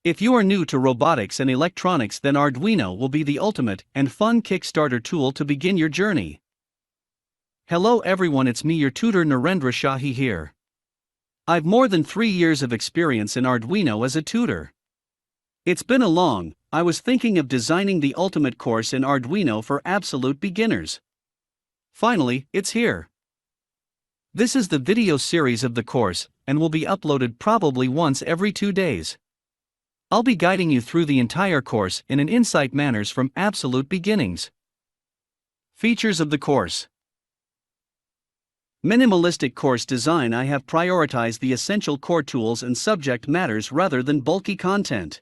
If you are new to robotics and electronics, then Arduino will be the ultimate and fun Kickstarter tool to begin your journey. Hello everyone, it's me, your tutor Narendra Shahi here. I've more than 3 years of experience in Arduino as a tutor. It's been I was thinking of designing the ultimate course in Arduino for absolute beginners. Finally, it's here. This is the video series of the course, and will be uploaded probably once every 2 days. I'll be guiding you through the entire course in an insight manners from absolute beginnings. Features of the course. Minimalistic course design. I have prioritized the essential core tools and subject matters rather than bulky content.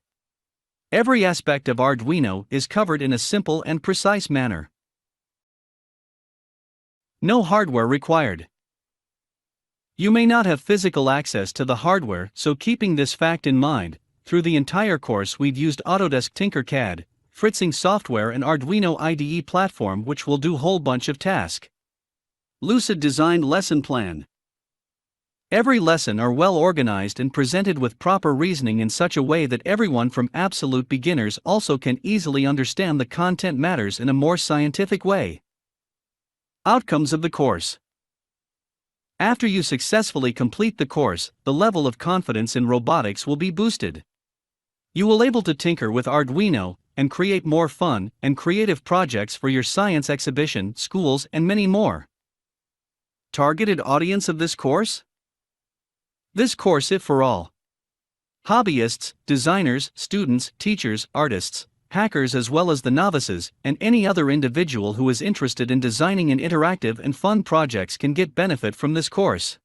Every aspect of Arduino is covered in a simple and precise manner. No hardware required. You may not have physical access to the hardware, so keeping this fact in mind, through the entire course we've used AUTODESK TINKERCAD, Fritzing software and Arduino IDE platform, which will do whole bunch of tasks. Lucid designed lesson plan. Every lesson are well organized and presented with proper reasoning in such a way that everyone from absolute beginners also can easily understand the content matters in a more scientific way. Outcomes of the course. After you successfully complete the course, the level of confidence in robotics will be boosted. You will able to tinker with Arduino and create more fun and creative projects for your science exhibition, schools, and many more. Targeted audience of this course? This course is for all. Hobbyists, designers, students, teachers, artists, hackers, as well as the novices, and any other individual who is interested in designing an interactive and fun projects can get benefit from this course.